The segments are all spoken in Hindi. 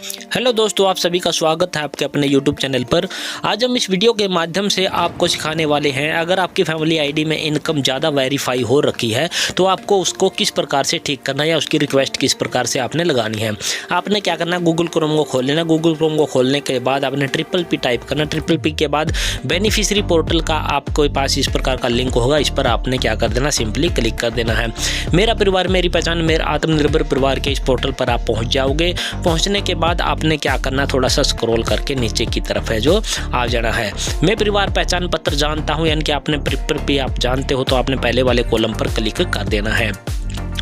हेलो दोस्तों, आप सभी का स्वागत है आपके अपने YouTube चैनल पर। आज हम इस वीडियो के माध्यम से आपको सिखाने वाले हैं, अगर आपकी फैमिली आईडी में इनकम ज़्यादा वेरीफाई हो रखी है तो आपको उसको किस प्रकार से ठीक करना है या उसकी रिक्वेस्ट किस प्रकार से आपने लगानी है। आपने क्या करना है, गूगल क्रोम को खोल लेना। गूगल क्रोम को खोलने के बाद आपने PPP टाइप करना। PPP के बाद बेनिफिशियरी पोर्टल का आपके पास इस प्रकार का लिंक होगा, इस पर आपने क्या कर देना, सिंपली क्लिक कर देना है। मेरा परिवार मेरी पहचान, मेरा आत्मनिर्भर परिवार के इस पोर्टल पर आप पहुँच जाओगे। पहुँचने के बाद आपने क्या करना, थोड़ा सा स्क्रॉल करके नीचे की तरफ है जो आ जाना है। मैं परिवार पहचान पत्र जानता हूं, यानी कि आपने PPP आप जानते हो तो आपने पहले वाले कॉलम पर क्लिक कर देना है।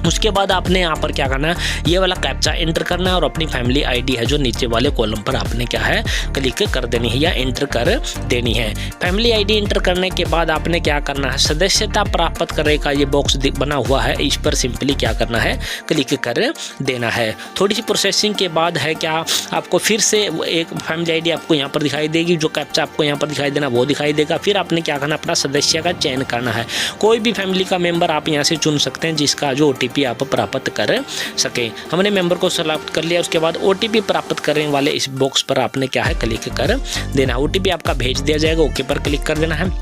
उसके बाद आपने यहाँ पर क्या करना है, ये वाला कैप्चा एंटर करना है और अपनी फैमिली आईडी है जो नीचे वाले कॉलम पर आपने क्या है, क्लिक कर देनी है या एंटर कर देनी है। फैमिली आईडी एंटर करने के बाद आपने क्या करना है, सदस्यता प्राप्त करने का ये बॉक्स बना हुआ है, इस पर सिंपली क्या करना है, क्लिक कर देना है। थोड़ी सी प्रोसेसिंग के बाद है क्या, आपको फिर से एक फैमिली आईडी आपको यहाँ पर दिखाई देगी, जो कैप्चा आपको यहाँ पर दिखाई देना वो दिखाई देगा। फिर आपने क्या करना, अपना सदस्य का चयन करना है। कोई भी फैमिली का मेंबर आप यहाँ से चुन सकते हैं जिसका जो OTP आप प्राप्त कर सके। हमने मेंबर को सेलेक्ट कर लिया। उसके बाद OTP प्राप्त करने वाले इस बॉक्स पर आपने क्या है, क्लिक कर देना। OTP आपका भेज दिया जाएगा, ओके पर क्लिक कर देना है।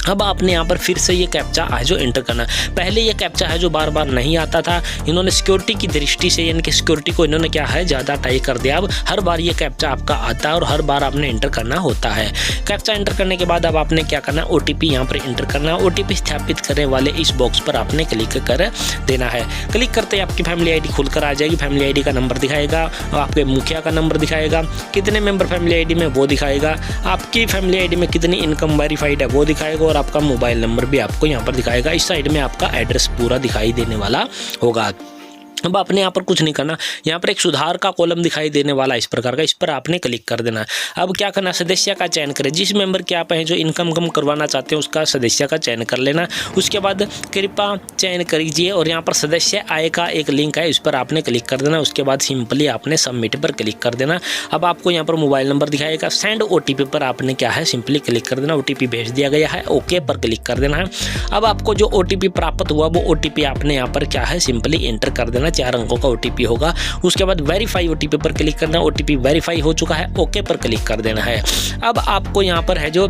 अब आपने यहाँ पर फिर से ये कैप्चा है जो एंटर करना है। पहले ये कैप्चा है जो बार बार नहीं आता था, इन्होंने सिक्योरिटी की दृष्टि से, यानी कि सिक्योरिटी को इन्होंने क्या है, ज़्यादा टाइट कर दिया। अब हर बार ये कैप्चा आपका आता है और हर बार आपने एंटर करना होता है। कैप्चा एंटर करने के बाद अब आपने क्या करना है, OTP यहाँ पर एंटर करना है। OTP स्थापित करने वाले इस बॉक्स पर आपने क्लिक कर देना है। क्लिक करते ही आपकी फैमिली आईडी खुलकर आ जाएगी। फैमिली आईडी का नंबर दिखाएगा, आपके मुखिया का नंबर दिखाएगा, कितने मेंबर फैमिली आईडी में वो दिखाएगा, आपकी फैमिली आईडी में कितनी इनकम वेरीफाइड है वो दिखाएगा और आपका मोबाइल नंबर भी आपको यहाँ पर दिखाएगा। इस साइड में आपका एड्रेस पूरा दिखाई देने वाला होगा। अब आपने यहाँ पर कुछ नहीं करना, यहाँ पर एक सुधार का कॉलम दिखाई देने वाला इस प्रकार का, इस पर आपने क्लिक कर देना। अब क्या करना, सदस्य का चयन करें। जिस मेंबर के आप हैं जो इनकम कम करवाना चाहते हैं उसका सदस्य का चयन कर लेना। उसके बाद कृपया चयन करिए और यहाँ पर सदस्य आय का एक लिंक है, इस पर आपने क्लिक कर देना। उसके बाद सिंपली आपने सबमिट पर क्लिक कर देना। अब आपको यहाँ पर मोबाइल नंबर दिखाएगा, सेंड OTP पर आपने क्या है, सिंपली क्लिक कर देना। OTP भेज दिया गया है, ओके पर क्लिक कर देना है। अब आपको जो OTP प्राप्त हुआ वो OTP आपने यहाँ पर क्या है, सिंपली एंटर कर देना। 4 अंकों का OTP होगा। उसके बाद वेरीफाई OTP पर क्लिक करना। OTP वेरीफाई हो चुका है, ओके पर क्लिक कर देना है। अब आपको यहाँ पर है जो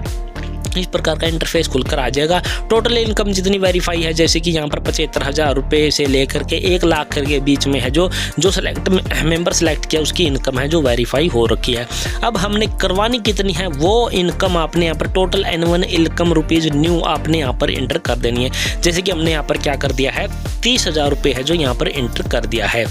इस प्रकार का इंटरफेस खुलकर आ जाएगा। टोटल इनकम जितनी वेरीफाई है, जैसे कि यहाँ पर 75,000 रुपये से लेकर के 1 लाख के बीच में है, जो सेलेक्ट मेंबर सेलेक्ट किया उसकी इनकम है जो वेरीफाई हो रखी है। अब हमने करवानी कितनी है वो इनकम आपने यहाँ पर total annual income rupees new आपने यहाँ पर एंटर कर देनी है। जैसे कि हमने यहाँ पर क्या कर दिया है, 30,000 रुपये है जो यहाँ पर एंटर कर दिया है।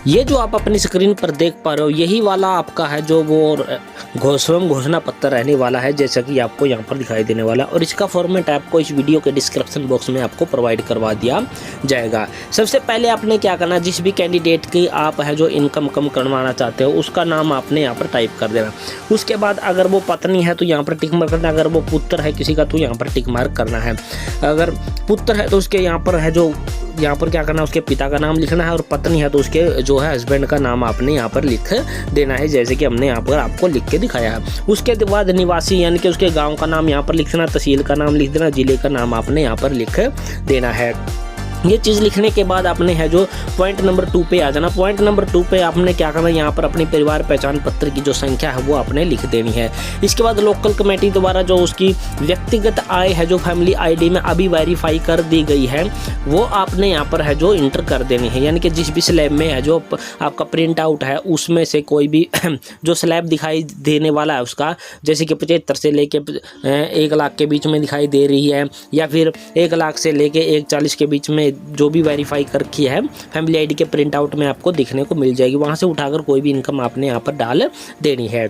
ये जो आप अपनी स्क्रीन पर देख पा रहे हो यही वाला आपका है जो वो स्वयं घोषणा पत्र रहने वाला है, जैसा कि आपको यहाँ पर दिखाई देने वाला। और इसका फॉर्मेट आपको इस वीडियो के डिस्क्रिप्शन बॉक्स में आपको प्रोवाइड करवा दिया जाएगा। सबसे पहले आपने क्या करना, जिस भी कैंडिडेट की आप है जो इनकम कम करवाना चाहते हो उसका नाम आपने यहाँ पर टाइप कर देना। उसके बाद अगर वो पत्नी है तो यहाँ पर टिक मार्क करना, अगर वो पुत्र है किसी का तो यहाँ पर टिक मार्क करना है। अगर पुत्र है तो उसके यहाँ पर है जो यहाँ पर क्या करना, उसके पिता का नाम लिखना है, और पत्नी है तो उसके जो है हस्बैंड का नाम आपने यहाँ पर लिख देना है, जैसे कि हमने यहाँ पर आपको लिख के दिखाया है। उसके बाद निवासी यानी कि उसके गांव का नाम यहाँ पर लिख देना, तहसील का नाम लिख देना, जिले का नाम आपने यहाँ पर लिख देना है। ये चीज़ लिखने के बाद आपने है जो पॉइंट नंबर 2 पे आ जाना। पॉइंट नंबर 2 पे आपने क्या करना, यहाँ पर अपनी परिवार पहचान पत्र की जो संख्या है वो आपने लिख देनी है। इसके बाद लोकल कमेटी द्वारा जो उसकी व्यक्तिगत आय है जो फैमिली आईडी में अभी वेरीफाई कर दी गई है वो आपने यहाँ पर है जो इंटर कर देनी है। यानी कि जिस भी स्लैब में है जो आपका प्रिंट आउट है उसमें से कोई भी जो स्लैब दिखाई देने वाला है उसका, जैसे कि 75 से लेके 1 लाख के बीच में दिखाई दे रही है, या फिर 1 लाख से लेके 140 के बीच में जो भी वेरीफाई कर रखी है फैमिली आईडी के प्रिंट आउट में आपको दिखने को मिल जाएगी। वहां से उठाकर कोई भी इनकम आपने यहाँ पर डाल देनी है।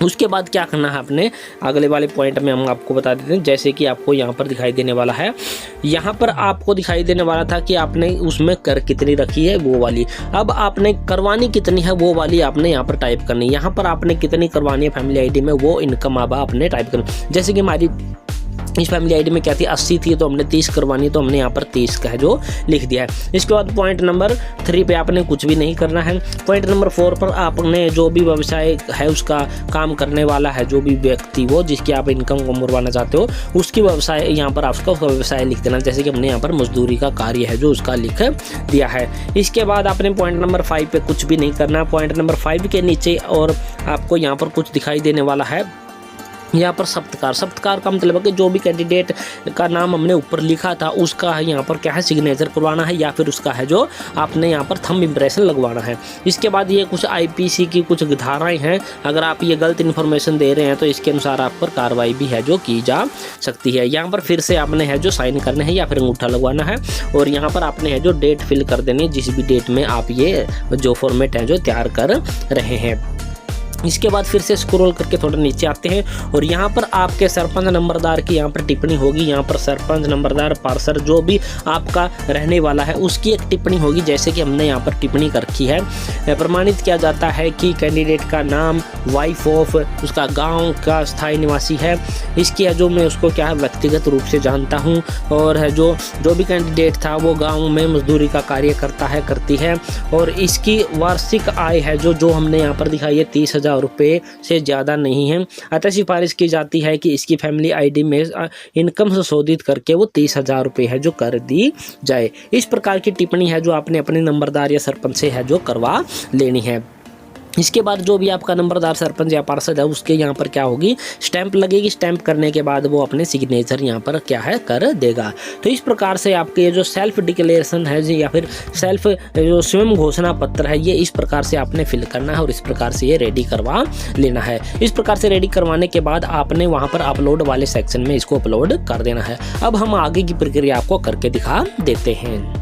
उसके बाद क्या करना है, अपने अगले वाले पॉइंट में हम आपको बता देते हैं। जैसे कि आपको यहाँ पर दिखाई देने वाला है, यहाँ पर आपको दिखाई देने वाला था कि आपने उसमें कर कितनी रखी है वो वाली। अब आपने करवानी कितनी है वो वाली आपने यहाँ पर टाइप करनी है। यहाँ पर आपने कितनी करवानी है फैमिली आईडी में वो इनकम अब आपने टाइप करनी। जैसे कि हमारी इस फैमिली आईडी में क्या थी 80 थी, तो हमने 30 करवानी, तो हमने यहाँ पर 30 का है जो लिख दिया है। इसके बाद पॉइंट नंबर 3 पे आपने कुछ भी नहीं करना है। पॉइंट नंबर 4 पर आपने जो भी व्यवसाय है उसका काम करने वाला है, जो भी व्यक्ति वो जिसकी आप इनकम को मुड़वाना चाहते हो उसकी व्यवसाय यहाँ पर आपका उसका व्यवसाय लिख देना। जैसे कि हमने यहाँ पर मजदूरी का कार्य है जो उसका लिख दिया है। इसके बाद आपने पॉइंट नंबर 5 पे कुछ भी नहीं करना। पॉइंट नंबर 5 के नीचे और आपको यहाँ पर कुछ दिखाई देने वाला है, यहाँ पर सप्तकार का मतलब है कि जो भी कैंडिडेट का नाम हमने ऊपर लिखा था उसका है यहाँ पर क्या है सिग्नेचर करवाना है, या फिर उसका है जो आपने यहाँ पर थंब इम्प्रेशन लगवाना है। इसके बाद ये कुछ आईपीसी की कुछ धाराएं हैं, अगर आप ये गलत इन्फॉर्मेशन दे रहे हैं तो इसके अनुसार आप पर कार्रवाई भी है जो की जा सकती है। यहाँ पर फिर से आपने है जो साइन करने हैं या फिर अंगूठा लगवाना है, और यहाँ पर आपने है जो डेट फिल कर देनी है जिस भी डेट में आप ये जो फॉर्मेट है जो तैयार कर रहे हैं। इसके बाद फिर से स्क्रॉल करके थोड़ा नीचे आते हैं और यहाँ पर आपके सरपंच नंबरदार की यहाँ पर टिप्पणी होगी। यहाँ पर सरपंच नंबरदार पार्षद जो भी आपका रहने वाला है उसकी एक टिप्पणी होगी, जैसे कि हमने यहाँ पर टिप्पणी कर रखी है। प्रमाणित किया जाता है कि कैंडिडेट का नाम, वाइफ ऑफ, उसका गांव का स्थायी निवासी है, इसकी है जो मैं उसको क्या है व्यक्तिगत रूप से जानता हूँ, और है जो भी कैंडिडेट था वो गाँव में मजदूरी का कार्य करता है करती है, और इसकी वार्षिक आय है जो हमने यहाँ पर दिखाई है 30,000 रुपये से ज़्यादा नहीं है। अतः सिफारिश की जाती है कि इसकी फैमिली आईडी में इनकम संशोधित करके वो 30,000 रुपये है जो कर दी जाए। इस प्रकार की टिप्पणी है जो आपने अपने नंबरदार या सरपंच से है जो करवा लेनी है। इसके बाद जो भी आपका नंबरदार सरपंच या पार्षद है उसके यहाँ पर क्या होगी स्टैंप लगेगी। स्टैंप करने के बाद वो अपने सिग्नेचर यहाँ पर क्या है कर देगा। तो इस प्रकार से आपके ये जो सेल्फ डिक्लेरेशन है या फिर सेल्फ जो स्वयं घोषणा पत्र है ये इस प्रकार से आपने फिल करना है और इस प्रकार से ये रेडी करवा लेना है। इस प्रकार से रेडी करवाने के बाद आपने वहाँ पर अपलोड वाले सेक्शन में इसको अपलोड कर देना है। अब हम आगे की प्रक्रिया आपको करके दिखा देते हैं।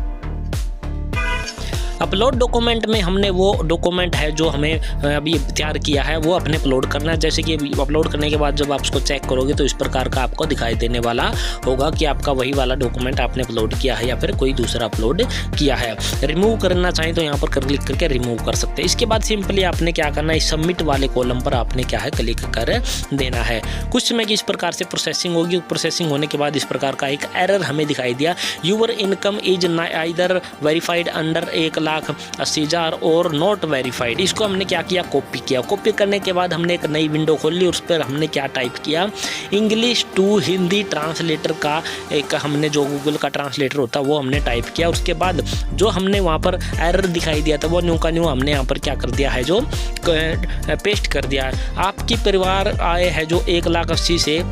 अपलोड डॉक्यूमेंट में हमने वो डॉक्यूमेंट है जो हमें अभी तैयार किया है वो अपने अपलोड करना है। जैसे कि अपलोड करने के बाद जब आप उसको चेक करोगे तो इस प्रकार का आपको दिखाई देने वाला होगा कि आपका वही वाला डॉक्यूमेंट आपने अपलोड किया है या फिर कोई दूसरा अपलोड किया है। रिमूव करना चाहें तो यहाँ पर क्लिक करके रिमूव कर सकते हैं। इसके बाद सिंपली आपने क्या करना है, सबमिट वाले कॉलम पर आपने क्या है क्लिक कर देना है। कुछ समय की इस प्रकार से प्रोसेसिंग होगी। प्रोसेसिंग होने के बाद इस प्रकार का एक एरर हमें दिखाई दिया, your income is either verified under 1,80,000 और नॉट वेरीफाइड। इसको हमने क्या किया, कॉपी किया। कॉपी करने के बाद हमने एक नई विंडो खोली, उस पर हमने क्या टाइप किया, इंग्लिश टू हिंदी ट्रांसलेटर का एक हमने जो गूगल का ट्रांसलेटर होता है वो हमने टाइप किया। उसके बाद जो हमने वहाँ पर एरर दिखाई दिया था वो न्यू का न्यू हमने यहाँ पर क्या कर दिया है जो पेस्ट कर दिया है। आपकी परिवार आय है जो 1,80,000 से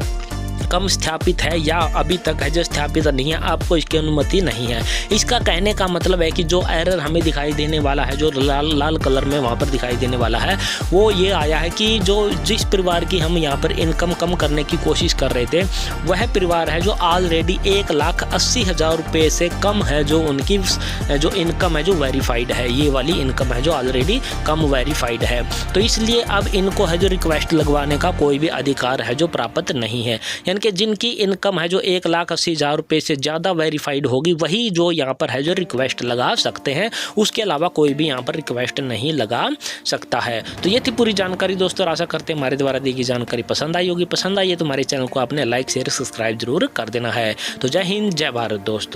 कम स्थापित है या अभी तक है जो स्थापित नहीं है, आपको इसकी अनुमति नहीं है। इसका कहने का मतलब है कि जो एरर हमें दिखाई देने वाला है जो लाल कलर में वहाँ पर दिखाई देने वाला है वो ये आया है कि जिस परिवार की हम यहाँ पर इनकम कम करने की कोशिश कर रहे थे वह परिवार है जो ऑलरेडी 1,80,000 रुपये से कम है जो उनकी जो इनकम है जो वेरीफाइड है, ये वाली इनकम है जो ऑलरेडी कम वेरीफाइड है। तो इसलिए अब इनको है जो रिक्वेस्ट लगवाने का कोई भी अधिकार है जो प्राप्त नहीं है। कि जिनकी इनकम है जो 1,80,000 रुपये से ज़्यादा वेरीफाइड होगी वही जो यहाँ पर है जो रिक्वेस्ट लगा सकते हैं, उसके अलावा कोई भी यहाँ पर रिक्वेस्ट नहीं लगा सकता है। तो ये थी पूरी जानकारी दोस्तों। आशा करते हैं हमारे द्वारा दी गई जानकारी पसंद आई होगी। पसंद आई है तो हमारे चैनल को आपने लाइक शेयर सब्सक्राइब जरूर कर देना है। तो जय हिंद जय भारत दोस्तों।